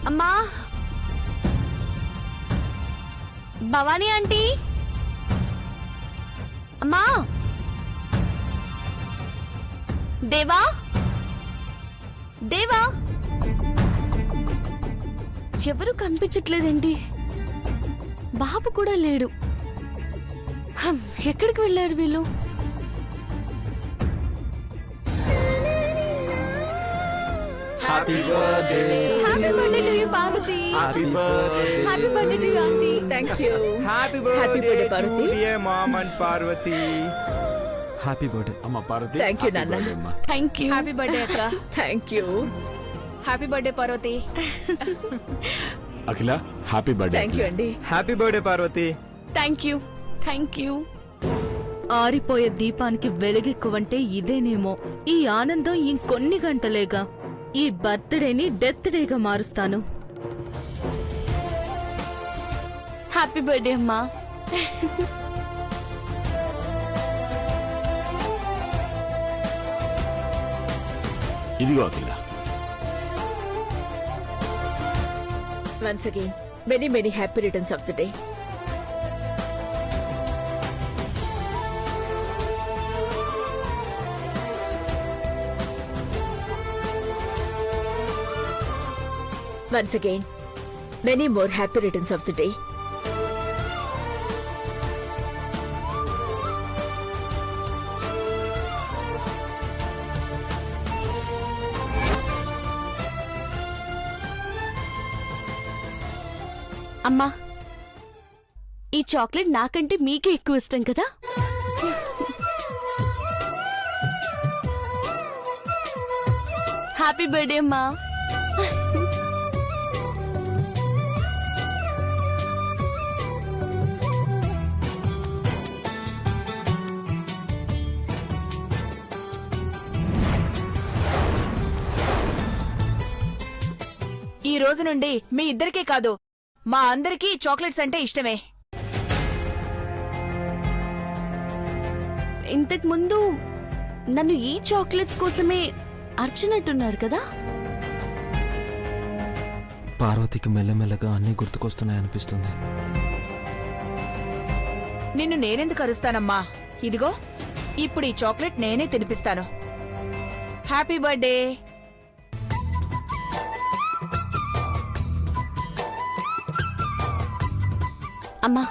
అమ్మా, భవానీ ఆంటీ, అమ్మా, దేవా, దేవా, ఎవరు కనిపించట్లేదేంటి? బాబు కూడా లేడు. ఎక్కడికి వెళ్ళారు వీళ్ళు? Happy birthday. Happy birthday to you, Parvati. Happy birthday. Happy birthday to you, Auntie. Thank you. Happy birthday to Parvati. dear mom and Parvati. Happy birthday అమ్మ Parvati. Thank you, Happy Nana. birthday, అమ్మా. Thank you. Happy birthday అక్క. Thank you. Happy birthday Parvati. Akhila happy birthday. Thank you, అండి. Happy birthday Parvati. Thank you. Thank you. ఆరిపోయే దీపానికి వెలుగెక్కువంటే ఇదేనేమో. ఈ ఆనందం ఇంకొన్ని గంటలేగా. ఈ బర్త్డేని డెత్ డేగా మారుస్తాను. హ్యాపీ బర్త్డే అమ్మా. ఇదిగో అఖిల. Once again, many, many happy returns of the day. Once again, many more happy returns of the day. అమ్మా, ఈ చాక్లెట్ నాకంటే మీకే ఎక్కువ ఇష్టం కదా? హ్యాపీ బర్త్డే అమ్మా. ఈ రోజు నుండి మీ ఇద్దరికే కాదు, మా అందరికీ చాక్లెట్స్ అంటే ఇష్టమే. ఇంతకు ముందు నన్ను ఈ చాక్లెట్స్ కోసమే అర్చినట్టున్నారు కదా? పార్వతికి మెల్లమెల్లగా అన్నీ గుర్తుకొస్తున్నాయనిపిస్తుంది. నిన్ను నేనెందుకు అరుస్తానమ్మా? ఇదిగో ఇప్పుడు ఈ చాక్లెట్ నేనే తినిపిస్తాను. Happy birthday. అమ్మా,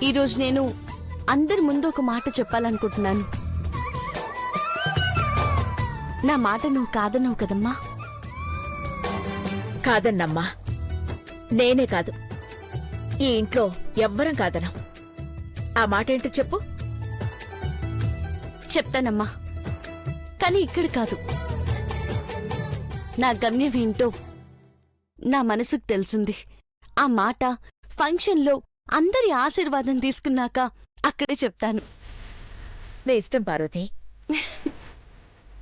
ఈరోజు నేను అందరి ముందు ఒక మాట చెప్పాలనుకుంటున్నాను. నా మాట నువ్వు కాదన్నావు కదమ్మా? కాదన్నమ్మా, నేనే కాదు, ఈ ఇంట్లో ఎవ్వరం కాదనం. ఆ మాట ఏంటో చెప్పు. చెప్తానమ్మా, కానీ ఇక్కడ కాదు. నా గమ్యం ఏంటో నా మనసుకు తెలిసింది. ఆ మాట ఫంక్షన్లో అందరి ఆశీర్వాదం తీసుకున్నాక అక్కడే చెప్తాను. నీ ఇష్టం పార్వతి.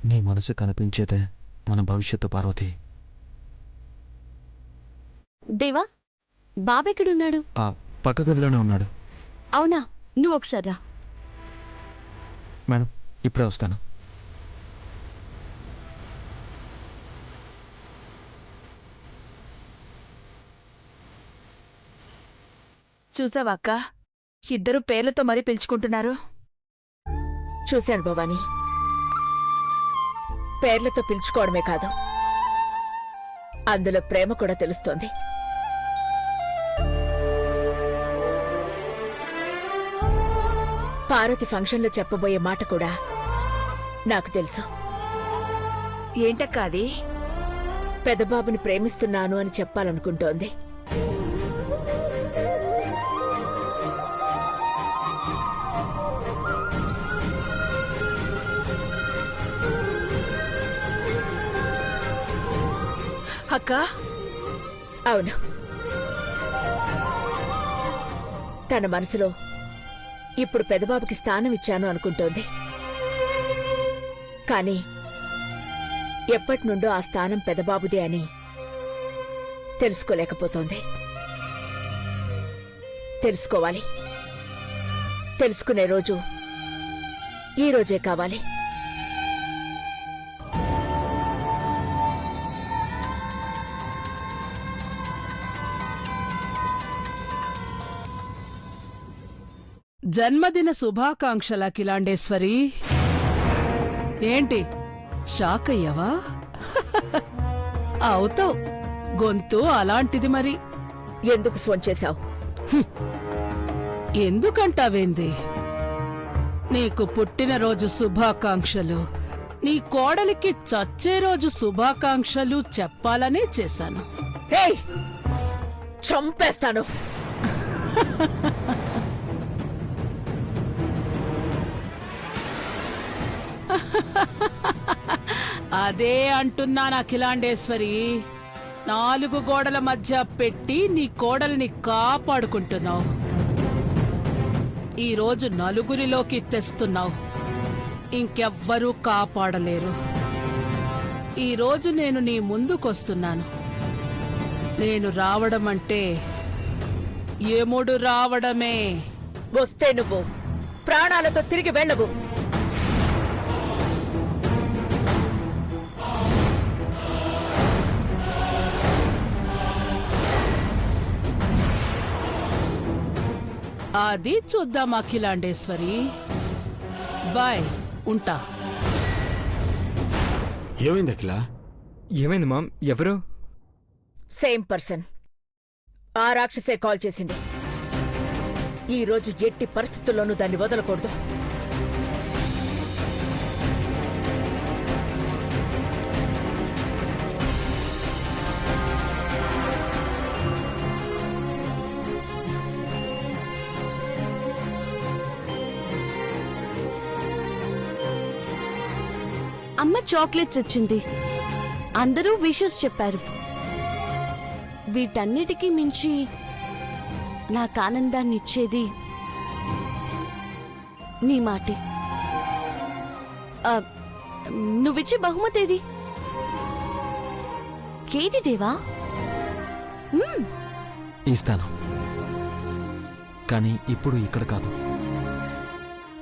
నీ మనసు కనిపించేదే మన భవిష్యత్తు పార్వతి. దేవా, బాబెక్కడున్నాడు? ఆ పక్క గదిలోనే ఉన్నాడు. అవునా? నువ్వు ఒకసారి రా. మేడం, ఇప్పుడే వస్తాను. చూసావాక్క, ఇద్దరు పేర్లతో మరీ పిలుచుకుంటున్నారు. చూశాను భవాని, పేర్లతో పిలుచుకోవడమే కాదు, అందులో ప్రేమ కూడా తెలుస్తోంది. పార్వతి ఫంక్షన్లో చెప్పబోయే మాట కూడా నాకు తెలుసు. ఏంటక్క అది? పెదబాబుని ప్రేమిస్తున్నాను అని చెప్పాలనుకుంటోంది. అక్క, అవును, తన మనసులో ఇప్పుడు పెదబాబుకి స్థానం ఇచ్చాను అనుకుంటోంది. కానీ ఎప్పటినుండో ఆ స్థానం పెదబాబుదే అని తెలుసుకోలేకపోతోంది. తెలుసుకోవాలి. తెలుసుకునే రోజు ఈ రోజే కావాలి. జన్మదిన శుభాకాంక్షల కిలాండేశ్వరి. ఏంటి షాక్ అయ్యావా? అవుతావు, గొంతు అలాంటిది మరి. ఎందుకు ఫోన్ చేశావు? ఎందుకంటావేంది? నీకు పుట్టినరోజు శుభాకాంక్షలు, నీ కోడలికి చచ్చే రోజు శుభాకాంక్షలు చెప్పాలనే చేశాను. ఏయ్, చంపేస్తాను. అదే అంటున్నాను అఖిలాండేశ్వరి. 4 గోడల మధ్య పెట్టి నీ కోడల్ని కాపాడుకుంటున్నావు. ఈరోజు నలుగురిలోకి తెస్తున్నావు, ఇంకెవ్వరూ కాపాడలేరు. ఈరోజు నేను నీ ముందుకొస్తున్నాను. నేను రావడం అంటే యముడు రావడమే. వస్తే నువ్వు ప్రాణాలతో తిరిగి వెళ్ళవు. అది చూద్దాం అఖిలాండేశ్వరి. బాయ్, ఉంటా. ఏమైంది అఖిల? ఏమైంది మామ్? ఎవరు? Same person. ఆ రాక్షసే కాల్ చేసింది. ఈ రోజు ఎట్టి పరిస్థితుల్లోనూ దాన్ని వదలకూడదు. అమ్మ చాక్లెట్స్ ఇచ్చింది, అందరూ విషెస్ చెప్పారు. వీటన్నిటికీ మించి నాకు ఆనందాన్ని ఇచ్చేది నీ మాటే. నువ్విచ్చే బహుమతేది? ఏది దేవా? ఇస్తాను, కానీ ఇప్పుడు ఇక్కడ కాదు.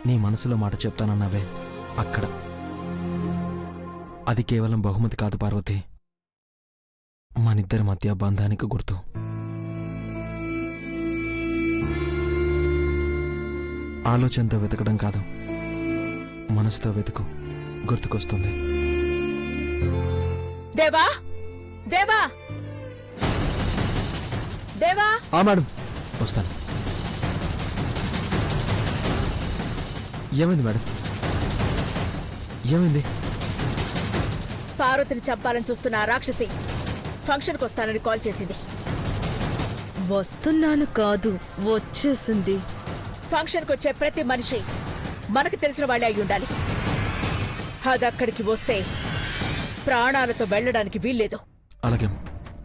నీ మనసులో మాట చెప్తానన్నావే, అక్కడ. అది కేవలం బహుమతి కాదు పార్వతి, మనిద్దరి మధ్య బంధానికి గుర్తు. ఆలోచనతో వెతకడం కాదు, మనసుతో వెతుకు, గుర్తుకొస్తుంది. దేవా, దేవా, దేవా. మేడం, వస్తాను. ఏమైంది మేడం? ఏమైంది? పార్వతిని చంపాలని చూస్తున్న ఆ రాక్షసి ఫంక్షన్కి వస్తానని కాల్ చేసింది. వస్తున్నాను కాదు, వచ్చేసింది. ఫంక్షన్కి వచ్చే ప్రతి మనిషి మనకు తెలిసిన వాళ్ళే అయి ఉండాలి. అదక్కడికి వస్తే ప్రాణాలతో వెళ్ళడానికి వీల్లేదు. అలాగే.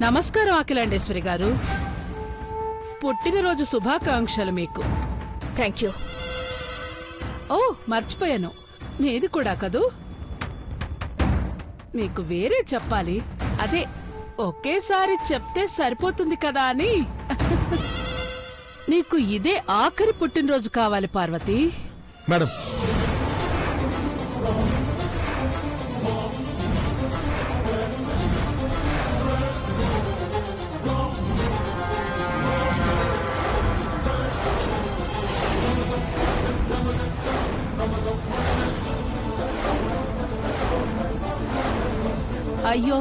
నమస్కారం అఖిలాండేశ్వరి గారు, పుట్టినరోజు శుభాకాంక్షలు మీకు. Thank you. ఓ, మర్చిపోయాను, మీది కూడా కదూ. మీకు వేరే చెప్పాలి, అదే ఒకేసారి చెప్తే సరిపోతుంది కదా అని. నీకు ఇదే ఆఖరి పుట్టినరోజు కావాలి పార్వతి. మేడం, అయ్యో,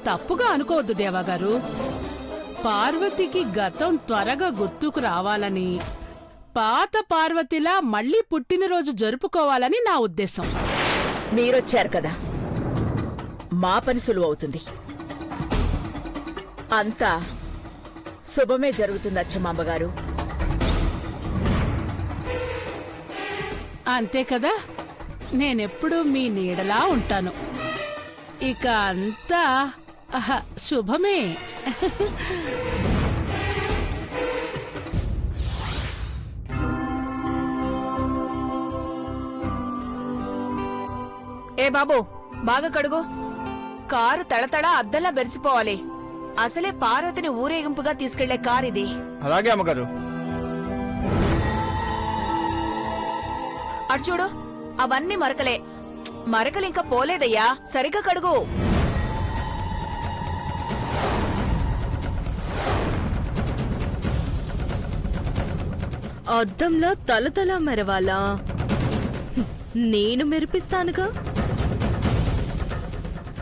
తప్పుగా అనుకోవద్దు దేవాగారు. పార్వతికి గతం త్వరగా గుర్తుకు రావాలని, పాత పార్వతిలా మళ్ళీ పుట్టినరోజు జరుపుకోవాలని నా ఉద్దేశం. మీరొచ్చారు కదా, మా పని సులువు అవుతుంది. అంతా శుభమే జరుగుతుంది అచ్చమాంబగారు. అంతే కదా, నేనెప్పుడూ మీ నీడలా ఉంటాను. ఇక అంతా శుభమే. ఏ బాబు, బాగా కడుగు. కారు తడతడ అద్దంలా బెరిసిపోవాలి. అసలే పార్వతిని ఊరేగింపుగా తీసుకెళ్లే కారిది. అలాగే అమ్మగారు. అటు చూడు, అవన్నీ మరకలే. మరకలింకా పోలేదయ్యా, సరిగ్గా కడుగు. అద్దంలా తలతలా మెరవాలా? నేను మెరిపిస్తానుగా.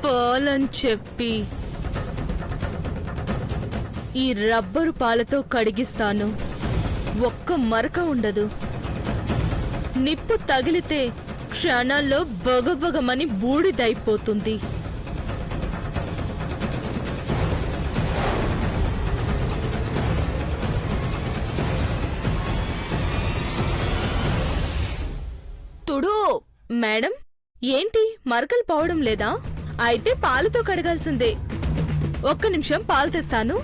పాలని చెప్పి ఈ రబ్బరు పాలతో కడిగిస్తాను. ఒక్క మరక ఉండదు. నిప్పు తగిలితే క్షణాల్లో బగబగమని బూడిదైపోతుంది. తుడు మేడం, ఏంటి మరకలు పోవడం లేదా? అయితే పాలతో కడగాల్సిందే. ఒక్క నిమిషం పాలు తెస్తాను.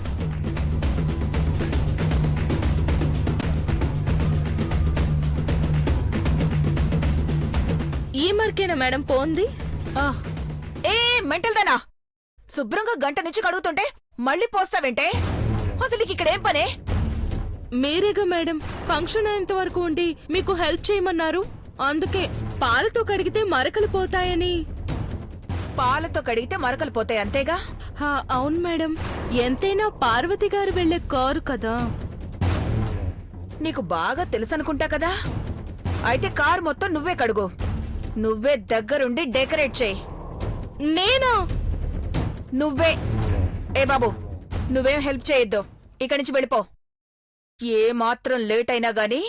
ఈ మరకేనా మేడం పోంది? ఆ, ఏ మెంటల్ దానా, శుభ్రంగా గంట నుంచి కడుగుతుంటే మళ్ళీ పోస్తావేంటే? అసలు నీకు ఇక్కడేం పనే? మీరేగా మేడం ఫంక్షన్ అయ్యేంత వరకు ఉండి మీకు హెల్ప్ చేయమన్నారు. అందుకే పాలతో కడిగితే మరకలు పోతాయని. పాలతో కడిగితే మరకలు పోతాయి అంతేగా? అవును మేడం, ఎంతైనా పార్వతి గారు వెళ్లే కారు కదా. నీకు బాగా తెలుసనుకుంటా కదా. అయితే కారు మొత్తం నువ్వే కడుగు, నువ్వే దగ్గరుండి డెకరేట్ చేయి. నేనా? నువ్వే. ఏ బాబు, నువ్వేం హెల్ప్ చేయొద్దు, ఇక్కడి నుంచి వెళ్ళిపో. ఏ మాత్రం లేట్ అయినా గాని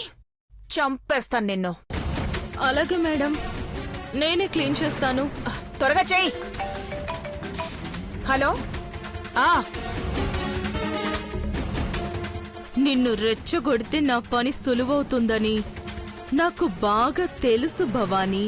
చంపేస్తాను నిన్ను. అలాగే మేడం, నేనే క్లీన్ చేస్తాను. త్వరగా చెయ్యి. హలో, నిన్ను రెచ్చగొడితే నా పని సులువవుతుందని నాకు బాగా తెలుసు భవానీ.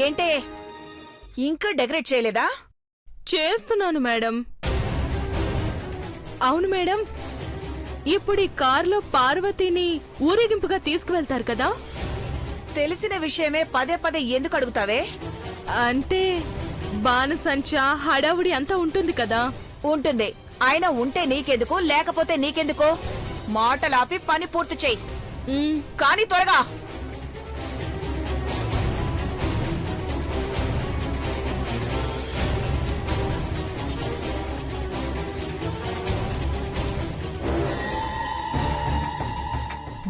ఏంటే ఇంకా డెకరేట్ చేయలేదా? చేస్తున్నాను మేడం. అవును మేడం, ఇప్పుడు ఈ కారులో పార్వతిని ఊరేగింపుగా తీసుకువెళ్తారు కదా. తెలిసిన విషయమే పదే పదే ఎందుకు అడుగుతావే? అంటే బాణసంచ హడావుడి అంతా ఉంటుంది కదా. ఉంటుంది. ఆయన ఉంటే నీకెందుకు, లేకపోతే నీకెందుకు? మాటలాపి పని పూర్తి చెయ్యి. కానీ త్వరగా.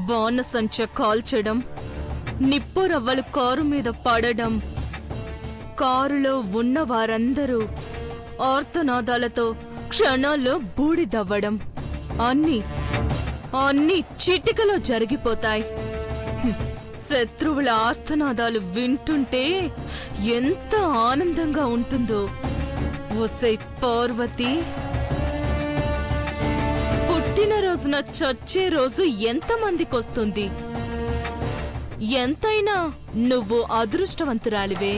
బాణసంచ కాల్చడం, నిప్పు రవ్వలు కారు మీద పడడం, కారులో ఉన్న వారందరూ ఆర్తనాదాలతో క్షణాల్లో బూడిదవ్వడం, అన్నీ చిటికలో జరిగిపోతాయి. శత్రువుల ఆర్తనాదాలు వింటుంటే ఎంత ఆనందంగా ఉంటుందో. ఒసై పార్వతి, పుట్టినరోజున చచ్చే రోజు ఎంతమందికొస్తుంది? ఎంతైనా నువ్వు అదృష్టవంతురాలివే.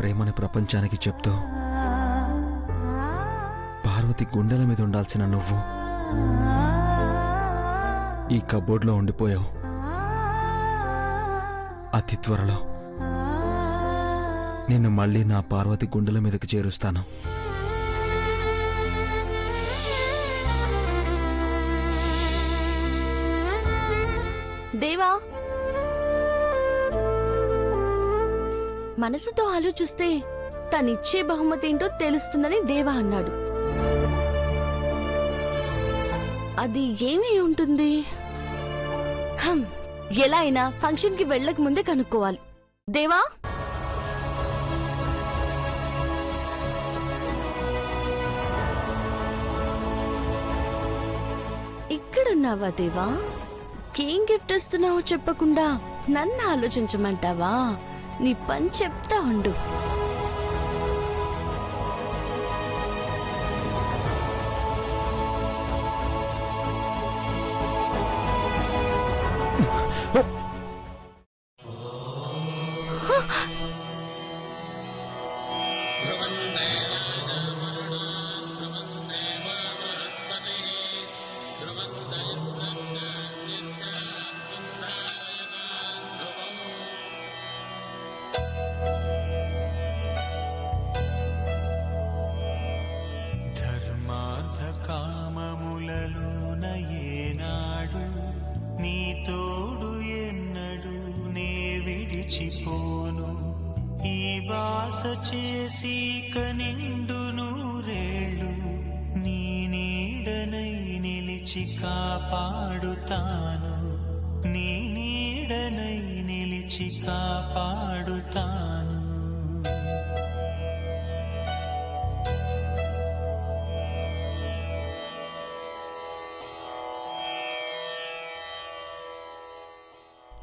ప్రేమని ప్రపంచానికి చెప్తూ పార్వతి గుండెల మీద ఉండాల్సిన నువ్వు ఈ కబోర్డ్లో ఉండిపోయావు. అతి త్వరలో నిన్ను మళ్ళీ నా పార్వతి గుండెల మీదకి చేరుస్తాను. దేవా, మనసుతో ఆలోచిస్తే తనిచ్చే బహుమతి ఏంటో తెలుస్తుందని దేవా అన్నాడు. అది ఏమీ ఉంటుంది? ఎలా అయినా ఫంక్షన్కి వెళ్ళక ముందే కనుక్కోవాలి. దేవా, ఇక్కడున్నావా దేవా? ఏం గిఫ్ట్ ఇస్తున్నావో చెప్పకుండా నన్ను ఆలోచించమంటావా? నీ పని చెప్తా ఉండు. కామములలోన ఏనాడు నీ తోడు ఎన్నడు నే విడిచిపోను. ఈ వాస చేసి కనిండు నూరేళ్ళు నీ నీడనై నిలిచి కాపాడుతాను. నీ నీడనై నిలిచి కాపాడుతాను.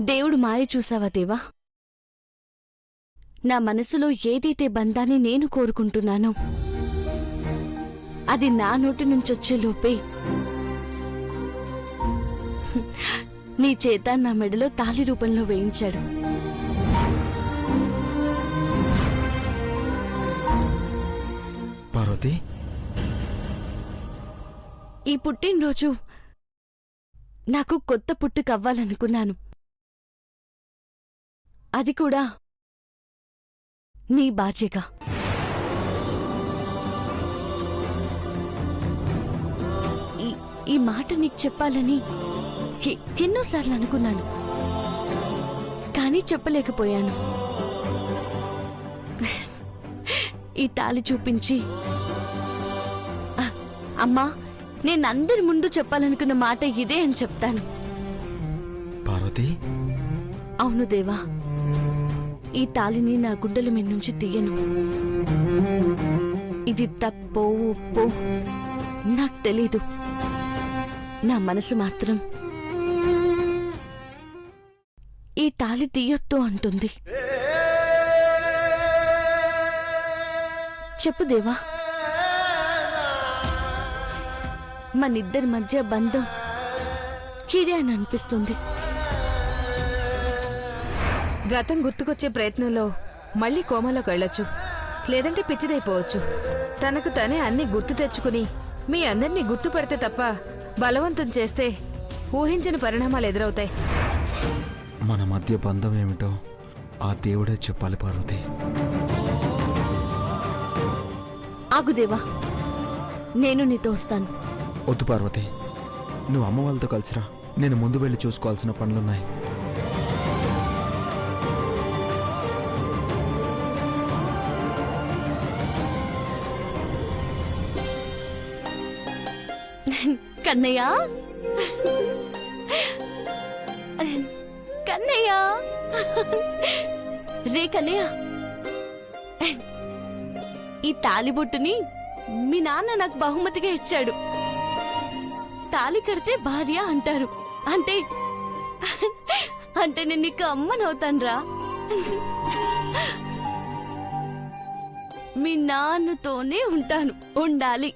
దేవుడు మాయ చూసావా దేవా? నా మనసులో ఏదైతే బంధాన్ని నేను కోరుకుంటున్నానో అది నా నోటి నుంచొచ్చే లోపే నీ చేత నా మెడలో తాళి రూపంలో వేయించాడు. పార్వతి, ఈ పుట్టినరోజు నాకు కొత్త పుట్టుకవ్వాలనుకున్నాను. అది కూడా నీ బాధ్యగా. ఈ మాట నీకు చెప్పాలని ఎన్నోసార్లు అనుకున్నాను, కానీ చెప్పలేకపోయాను. ఈ తాళి చూపించి అమ్మా, నేనందరి ముందు చెప్పాలనుకున్న మాట ఇదే అని చెప్తాను. పార్వతి, అవును దేవా, ఈ తాళిని నా గుండెల మీద నుంచి తీయను. ఇది తప్పో ఒప్పో నాకు తెలీదు. నా మనసు మాత్రం ఈ తాళి తీయొద్దు అంటుంది. చెప్పు దేవా, మనిద్దరి మధ్య బంధం ఇదే అని అనిపిస్తుంది. గతం గుర్తుకొచ్చే ప్రయత్నంలో మళ్ళీ కోమలోకి వెళ్ళొచ్చు, లేదంటే పిచ్చిదైపోవచ్చు. తనకు తనే అన్ని గుర్తు తెచ్చుకుని మీ అందరినీ గుర్తుపడితే తప్ప బలవంతం చేస్తే ఊహించని పరిణామాలు ఎదురవుతాయి. మన మధ్య బంధం ఏమిటో ఆ దేవుడే చెప్పాలి పార్వతి. ఆగుదేవా, నేను నీతో వస్తాను. వద్దు పార్వతి, నువ్వు అమ్మ వాళ్ళతో కలిసిరా. నేను ముందు వెళ్ళి చూసుకోవాల్సిన పనులున్నాయి. కన్నయ్య, కన్నయ్య, రే కన్నయ్య, ఈ తాలిబొట్టుని మీ నాన్న నాకు బహుమతిగా ఇచ్చాడు. తాలి కడితే భార్య అంటారు. అంటే అంటే నేను నీకు అమ్మనవుతానురా. మీ నాన్నతోనే ఉంటాను, ఉండాలి.